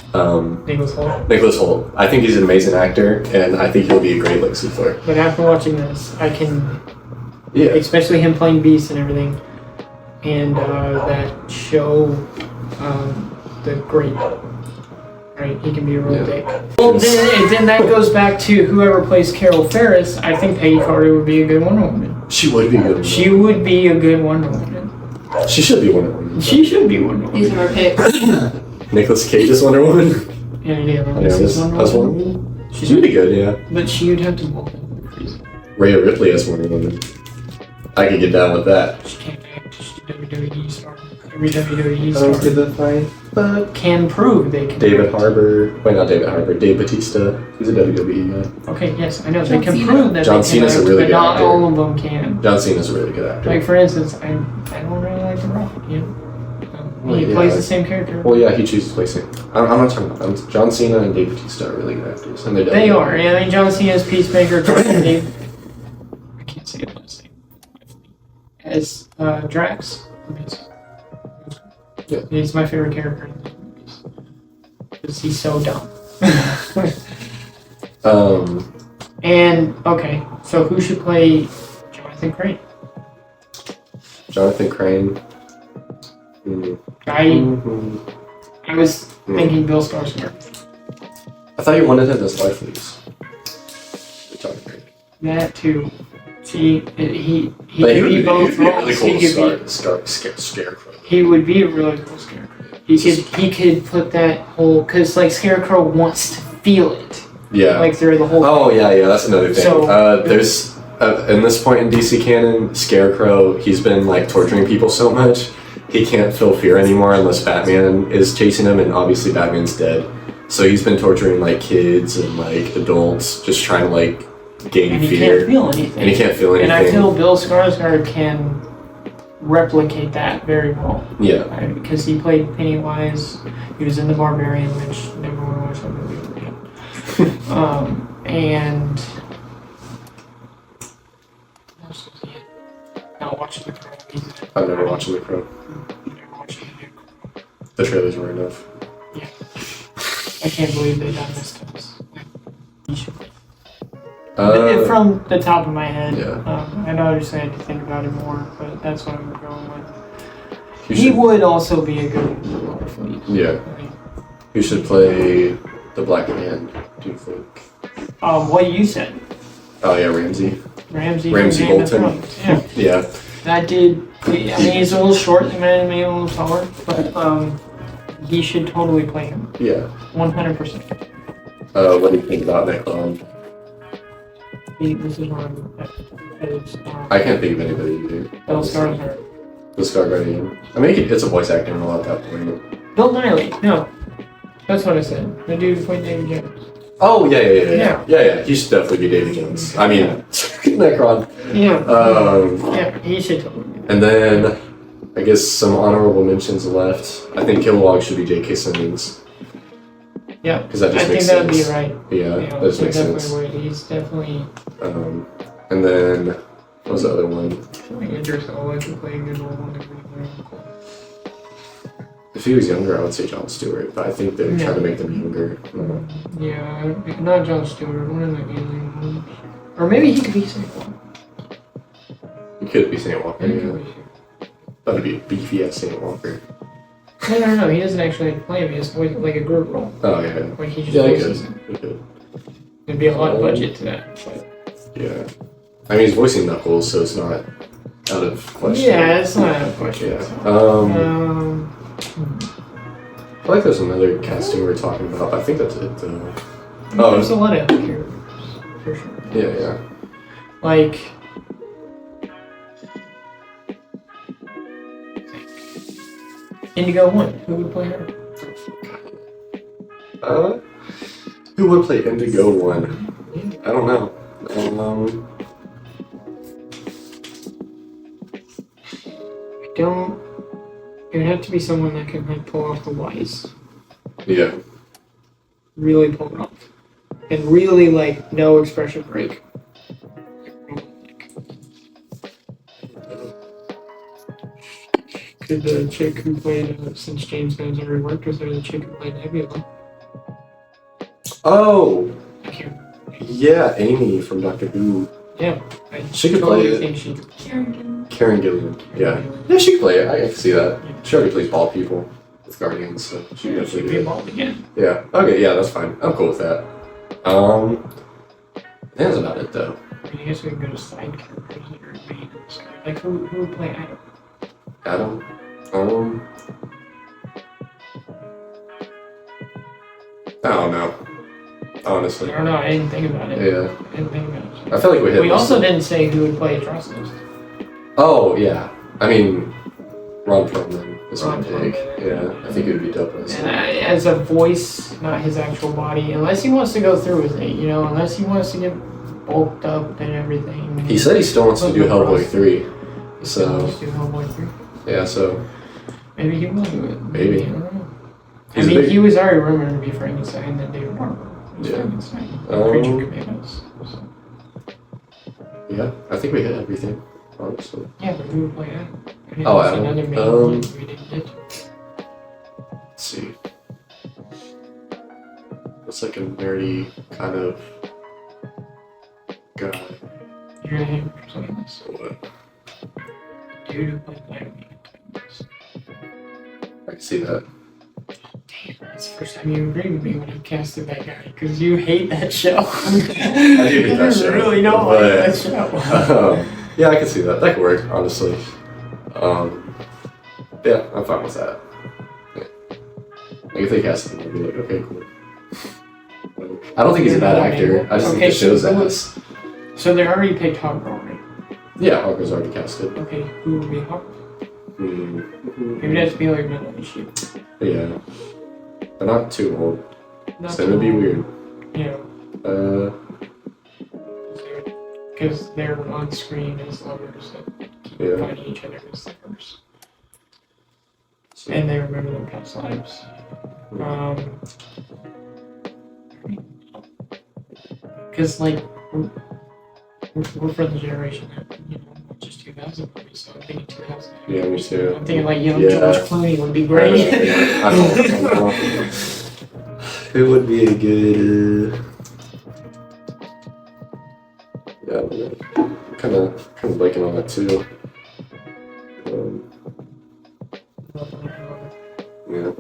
Nicholas Hoult. Nicholas Hoult. I think he's an amazing actor, and I think he'll be a great Lex Luthor. But after watching this, I can... Yeah. Especially him playing Beast and everything. And that show, The Great. right? He can be a real Yeah. dick. Well, then that goes back to whoever plays Carol Ferris. I think Peggy Carter would be a good Wonder Woman. She would be good. She would be a good Wonder Woman. She should be Wonder Woman. She should be Wonder Woman. These are our picks. Nicolas Cage's Wonder Woman. Andy Yeah, Wonder as Wonder Woman. Woman. She'd be good, yeah. But she would have to walk crazy. Rhea Ripley as Wonder Woman. I could get down with that. She can't act. She's a WWE star. Every WWE star the fight, but can prove they can. David Harbour. Wait, not David Harbour. Dave Bautista. He's a WWE guy. Okay, yes, I know. John they can Cena. prove that John they can Cena's a act, really but good not actor. all of them can. John Cena's a really good actor. Like, for instance, I don't really like The Rock. You know? Well, He yeah. plays the same character. Well, yeah, he chooses placing. I'm not talking about them. John Cena and Dave Bautista are really good actors, and They are. Yeah, I mean, John Cena's Peacemaker. I can't say it last name. As Drax. Yeah. He's my favorite character in these movies. Because he's so dumb. And, okay, so who should play Jonathan Crane? Jonathan Crane. Mm. I was thinking Bill Skarsgård. I thought you wanted him as life leads. Jonathan Crane. That too. See, he But could be both he'd be a really roles. cool He could be. Scarecrow. He would be a really cool Scarecrow. He could put that whole, cause like Scarecrow wants to feel it, Yeah. like through the whole. Oh yeah, that's another thing. So- There's in this point in DC canon, Scarecrow, he's been like torturing people so much, he can't feel fear anymore unless Batman is chasing him, and obviously Batman's dead. So he's been torturing like kids and like adults, just trying to like gain And he fear. can't feel anything. And he can't feel anything. And I feel Bill Skarsgård can replicate that very well. Yeah. Because he played Pennywise. He was in The Barbarian, which never want to watch that movie again. And what else was he in? Not watching The Crow. He's in it. I've never watched The Crow. Never watching The New Crow. The trailers were enough. Yeah. I can't believe they done this to us. He should play. From the top of my head, Yeah. I know obviously I had to think about it more, but that's what I'm going with. You He should- would also be a good Lord Fleet. Yeah. I mean, Who should play the Black Hand, do you think? what you said, Oh yeah, Ramsey. Ramsey Ramsey from Game of Bolton. Thrones. Yeah, Yeah. that did. I mean, he's a little short, the man made a little taller, but he should totally play him, Yeah. 100%. What do you think about Necron? This is one is I can't think of anybody either. Bill Skarsgård. The Scar Guardian. I mean, it's a voice acting role at that point. Bill Nighy. No, that's what I said. The dude who played David Jones. Oh yeah. He should definitely be David Jones. I mean, Necron. Yeah. Yeah, he should totally. And then I guess some honorable mentions left. I think Kilowog should be J.K. Simmons. Yeah, Because that I just think makes that would sense. be right. Yeah, Yeah, that just he makes definitely sense. would. He's definitely. And then what was the other one? I feel like Idris Elba could play a good role in the If he was younger, I would say Jon Stewart, but I think they're Yeah. trying to make them younger. Yeah, not Jon Stewart. One of the alien ones. Or maybe he could be Saint Walker. He could be Saint Walker. Maybe he Yeah. could be. That'd be a beefy ass Saint Walker. No. He doesn't actually play him. He just plays like a group role. Oh yeah. Like he just Yeah, he voices could. him. He could. There'd be a lot of budget to that. But Yeah. I mean, he's voicing Knuckles, so it's not out of question. yeah, it's not out of question. Yeah. So. I feel like there's another casting we were talking about. But I think that's it though. There's a lot of characters, for sure. Yeah. Like. Indigo 1, who would play her? Who would play Indigo 1? I don't know. It would have to be someone that can like pull off the wise. Yeah. Really pull it off. And really like no expression break. Could the chick who played, since James Gunn's already worked with her, the chick who played Nebula? Oh, I can't. yeah, Amy from Doctor Who. Yeah. I She could totally play it. think she could. Karen. Karen Gillan. Yeah. Yeah, she could play it. I can see that. She already plays bald people. with Guardians, so she Should definitely be do it. involved again. Yeah. Okay. Yeah, that's fine. I'm cool with that. I think that's about it though. I guess we can go to side characters that are main in this guy. Like who would play Adam? Adam. I don't know. Honestly. I don't know. I didn't think about it. Yeah. I didn't think about it. I feel like we hit. We most also of- didn't say who would play Atrocitus. Oh yeah. I mean, Ron Perlman is my Ron pick. Perlman. Yeah. I think it would be dope as. And as a voice, not his actual body, unless he wants to go through with it, unless he wants to get bulked up and everything. He said he still wants to do Hellboy 3. He still So wants to do Hellboy 3. yeah. So Maybe he will do it. Maybe. I don't know. He's I mean, a big- he was already rumored to be Frankenstein and David Harbour. It was Yeah. Frankenstein. Um, Creature Commandos. So. yeah. I think we hit everything. Honestly. Yeah, but who would play Adam? I mean, Oh, that's Adam. another main one we didn't get to. Let's see. It's like a nerdy kind of guy. You're gonna hate me for saying this. What? Dude who played Adam. I can see that. Damn, that's the first time you agreed with me when I casted that guy, because you hate that show. I do hate that show, really don't but- like that show. Yeah, I can see that. That could work, honestly. Yeah, I'm fine with that. Yeah. Like if they cast him, I'd be like, okay, cool. I don't think he's a bad actor. I just think the show's ass. So they already picked Hawkgirl, right? Yeah, Hawker's already casted. Okay, who would be Hawk? Mm-hmm. Maybe that's be like Middle Age. Yeah. They're not too old. So it would be weird. Yeah, because they're on screen as lovers that keep Yeah. fighting each other as lovers. So, And they remember their past lives. Because, like, we're from the generation that, just 2000 movies, so I'm thinking 2000. yeah, me too. I'm thinking, like, young Yeah. George Clooney would be I great. know. Who would be a good? Yeah, kind of blanking on that too. Yeah.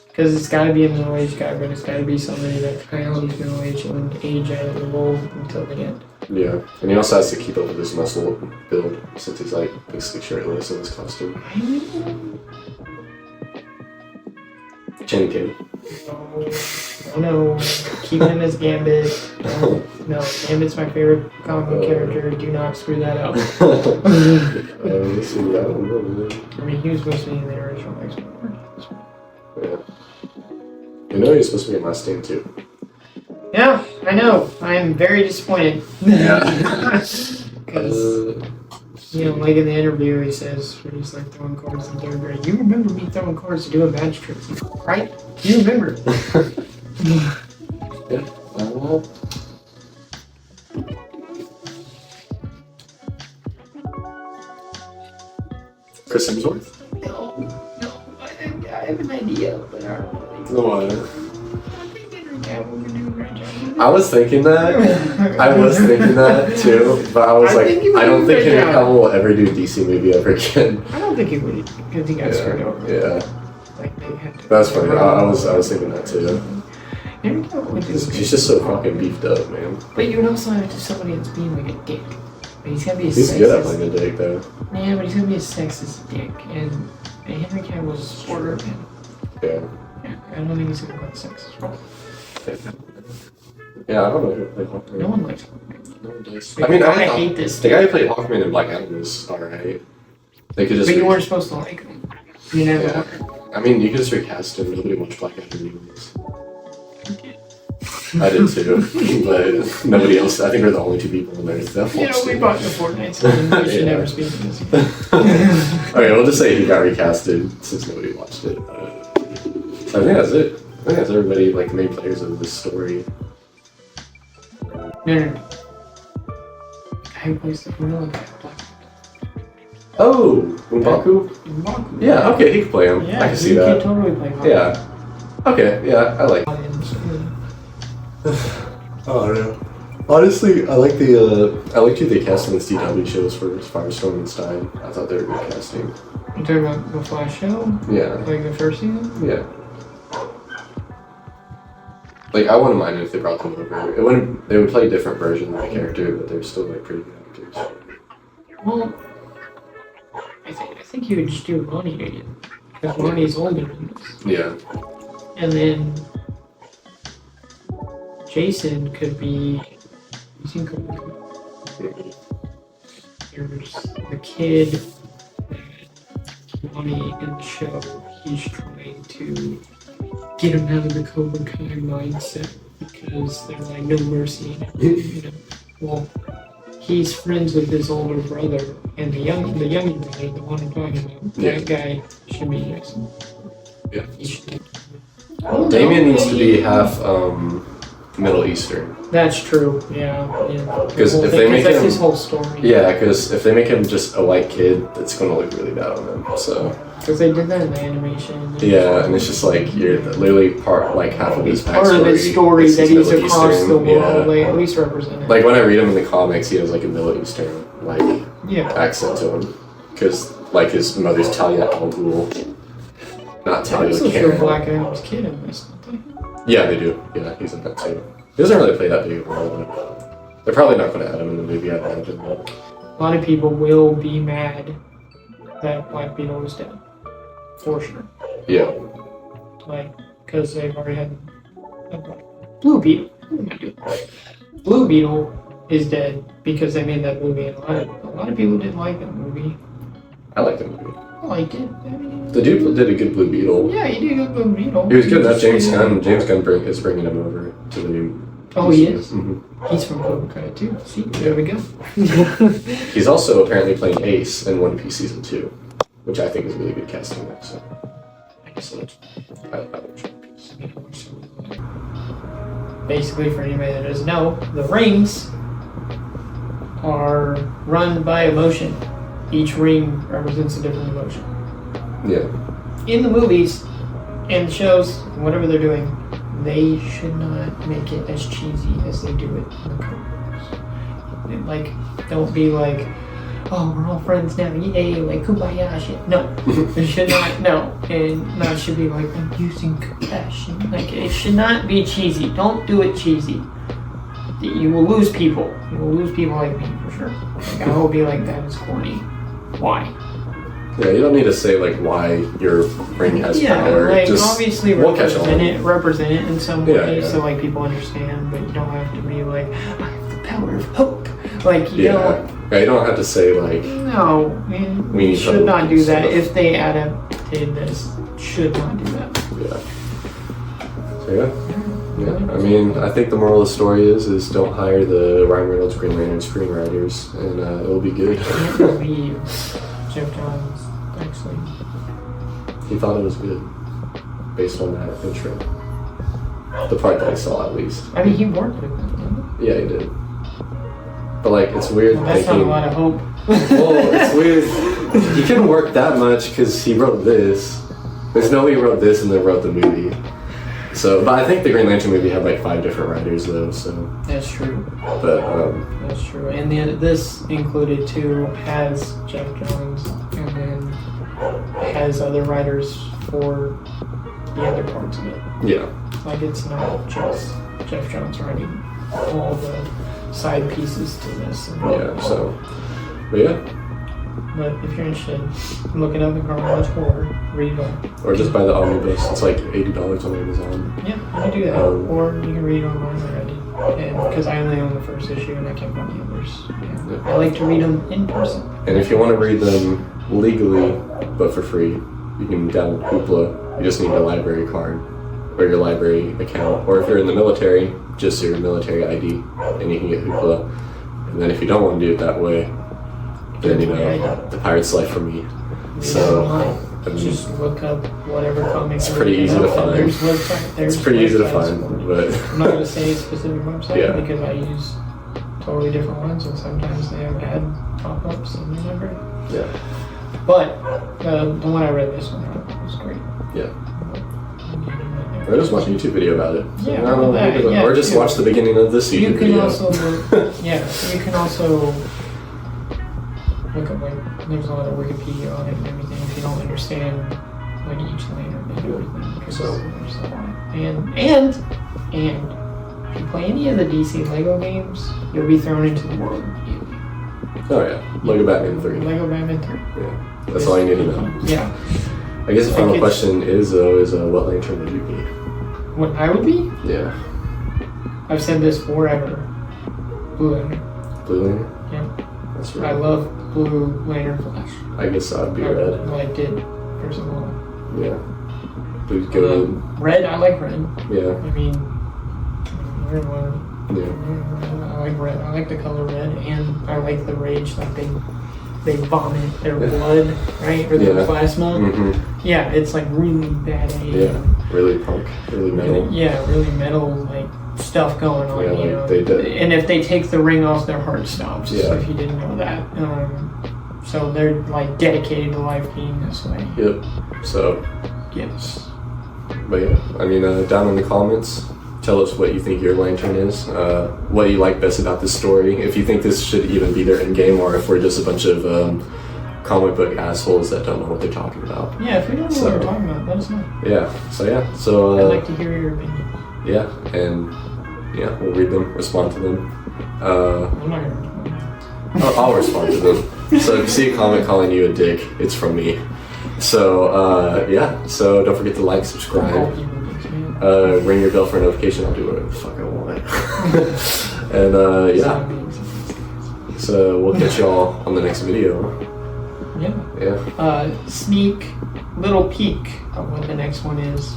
Because it's got to be a middle-aged guy, but it's got to be somebody that kind of looks middle-aged and age out of the role until the end. Yeah, and he also has to keep up with his muscle build since he's like basically shirtless in his costume. Channing Tatum. No. Keep him as Gambit. No, Gambit's my favorite comic book character. Do not screw that up. Let's see, I don't know, man. I mean, he was supposed to be in the original X-Men. Yeah. You know he's supposed to be in my stand too. Yeah, I know. I am very disappointed. Yeah. Because, like in the interview, he says, when he's like throwing cards in third grade, you remember me throwing cards to do a badge trick, right? You remember. Yeah. Chris Hemsworth? No, I have an idea, but I don't know. No, I think Henry Cavill would do a great job. I was thinking that. I was thinking that too, but I was I like, think he would I don't do a think great Henry job. Cavill will ever do a DC movie ever again. I don't think he would, because he got screwed over. Yeah. Like, they had to. That's funny. I was thinking that too. Henry Cavill would do He's just so fucking beefed up, man. But you would also have to somebody that's being like a dick. But he's gonna be a He's sexist. good at playing a dick though. Yeah, but he's gonna be a sexist dick. And Henry Cavill's a supporter of him. Yeah. Yeah, I don't think he's gonna play a sexist role. Yeah, I don't know who played Hawkman. No one likes him. No one does. I I mean, I hate this. the guy who played Hawkman in Black Adam was alright. They could just. But you weren't supposed to like him. You never Yeah. were. I mean, you could just recast him. Nobody watched Black Adam anyways. I did too, but nobody else. I think we're the only two people on Earth that watched We it. bought the Fortnite skin. We should Yeah. never speak of this. Okay, we'll just say he got recasted since nobody watched it. So I think that's it. I think that's everybody, like the main players of this story. No. Guy who plays the gorilla guy, Black. Oh, M'Baku? M'Baku. Yeah, okay, he can play him. Yeah, I can see he that. could totally play Hawkman. Yeah. Okay, yeah, I like. Yeah. Oh, I don't know. Honestly, I like who they cast on the CW shows for Firestorm and Stein. I thought they were good casting. You talking about the Flash show? Yeah. Like the first season? Yeah. Like, I wouldn't mind it if they brought them over. It wouldn't. They would play a different version of the character, but they're still like pretty good actors. Well, I think you would just do Ronnie again. Because Ronnie's older than this. Yeah. And then Jason could be. There's the kid. Ronnie in the show. He's trying to get him out of the Cobra Kai mindset because they're like no mercy in it. You know. Well, he's friends with his older brother, and the younger brother, the one I'm talking about. That guy should be Jason. Yeah. He should. Damien needs to be half Middle Eastern. That's true. Yeah. Because if they make that's him, his whole story. yeah, because if they make him just a white kid, it's gonna look really bad on him. So. Because they did that in the animation. Yeah, and it's just like you're literally part half of his backstory. Part of his story is that he's Middle across Eastern. the world. Yeah. They at least represent it. Like when I read him in the comics, he has like a Middle Eastern accent to him, because like his mother's Talia al Ghul, not They Talia also show Karen. Black Adam's kid in this, don't Yeah, they do. Yeah, he's in that too. He doesn't really play that big of a role, but they're probably not going to add him in the movie. I imagine. But. they? A lot of people will be mad that Black Beetle was dead. For sure. Yeah. Like, because they've already had Blue Beetle. What am I doing? Blue Beetle is dead because they made that movie, and a lot of people didn't like that movie. I like the movie. I liked it. I mean, The dude did a good Blue Beetle. yeah, he did a good Blue Beetle. He was good enough. James Gunn is bringing him over to the new. Oh, he is? Mm-hmm. He's from Cobra Kai too. See, there we go. He's also apparently playing Ace in One Piece Season 2, which I think is really good casting there. So I guess that's I watch One Piece. basically, for anybody that doesn't know, the rings are run by emotion. Each ring represents a different emotion. Yeah. In the movies and shows, whatever they're doing, they should not make it as cheesy as they do it in the comics. Like, don't be like, oh, we're all friends now, yay, like kumbaya shit. No, it should not. No, and no, it should be like I'm using compassion. Like, it should not be cheesy. Don't do it cheesy. You will lose people. You will lose people like me for sure. Like, I will be like, that is corny. Why? Yeah, you don't need to say like why your ring has power. Like, Just obviously we'll catch represent it in some way, Yeah. so like people understand. But you don't have to be like, I have the power of hope. Like, you don't. Yeah, you don't have to say like No, We you need should not do that. stuff. If they adapted this, should not do that. yeah. So yeah. I mean, I think the moral of the story is don't hire the Ryan Reynolds Green Lantern screenwriters, and it'll be good. I can't believe Jeff Johns actually. He thought it was good, based on that intro. The part that I saw, at least. I mean, he worked with them, didn't he? Yeah, he did. But like, it's weird That's not a lot of hope. Well, it's weird. He couldn't work that much because he wrote this. There's no way he wrote this and then wrote the movie. So, but I think the Green Lantern movie had like 5 different writers though. So, That's true. but That's true. And this included too has Jeff Johns and then has other writers for the other parts of it. yeah, Like, it's not just Jeff Johns writing all the side pieces to this. And yeah. So, but yeah, But if you're interested, look it up in chronological order, read it all. or just buy the omnibus. It's like $80 on Amazon. Yeah, you can do that. Or you can read online like I did. And because I only own the first issue and I can't find the others. Yeah. Yeah. I like to read them in person. And if you want to read them legally, but for free, you can download Hoopla. You just need a library card or your library account. Or if you're in the military, just your military ID, and you can get Hoopla. And then if you don't want to do it that way, then you know, the pirate's life for me. Read So, online. I mean, Just look up whatever comics. It's pretty easy to find. There's website. There's it's pretty easy to websites. find, but I'm not going to say a specific website Yeah. because I use totally different ones, and sometimes they have bad pop-ups and they're not great. yeah, But the one I read this one was great. yeah. Or just watch a YouTube video about it. Yeah, I don't know, that, maybe- yeah, or just too. watch the beginning of this YouTube You can video. also, yeah, you can also look up like there's a lot of Wikipedia on it and everything if you don't understand like each lantern and everything. Because So- there's a lot. And if you play any of the DC Lego games, you'll be thrown into the world immediately. Oh yeah, Lego Batman 3. Lego Batman 3. Yeah, that's all you need to know. Yeah. I guess the Like final it's- question is what lantern would you be? What I would be? Yeah, I've said this forever. Blue Lantern. Blue Lantern. Yeah. That's I right. love Blue Lantern Flash. I guess I'd be I red. liked it first of all. Yeah. Blue's good. Red, I like red. Yeah. I mean, red one. Yeah. I like red. I like the color red, and I like the rage. Like they vomit their blood, right, or their Yeah. plasma. Mhm. Yeah, it's like really bad. Yeah. Really punk. Really metal. Yeah, really metal like stuff going on. Yeah, you like know. they did. And if they take the ring off, their heart stops. Yeah. If you didn't know that. So they're like dedicated to life being this way. Yep. So, Yes. but yeah, I mean, down in the comments, tell us what you think your lantern is. What you like best about this story. If you think this should even be their end game, or if we're just a bunch of comic book assholes that don't know what they're talking about. Yeah, if we don't know So- what we're talking about, let us know. Yeah. So yeah. So I'd like to hear your opinion. yeah, and yeah, we'll read them, respond to them. I'm not gonna. I'll respond to them. So if you see a comment calling you a dick, it's from me. So yeah, so don't forget to like, All subscribe, people dicks, man. ring your bell for a notification. I'll do whatever the fuck I want. And yeah, Stop being so- so we'll catch y'all on the next video. Yeah. Yeah, Sneak little peek of what the next one is.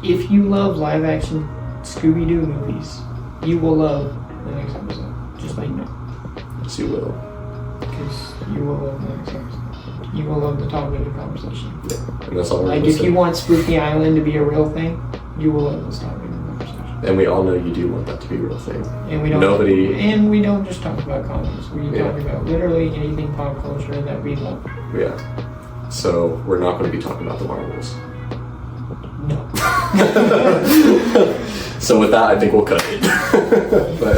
If you love live action Scooby-Doo movies, you will love the next episode. Just let you know. yes you will. Because you will love the next episode. You will love the topic of conversation. Yeah, and that's all we're Like gonna if say. you want Spooky Island to be a real thing, you will love this topic of conversation. And we all know you do want that to be a real thing. And we don't Nobody- and we don't just talk about comics. We Yeah. talk about literally anything pop culture that we love. Yeah. So we're not going to be talking about the Marvels. No. So with that, I think we'll cut it. But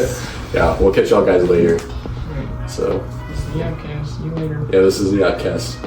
yeah, we'll catch y'all guys later. Right. So This is the Outcast. See you later. yeah, this is the Outcast.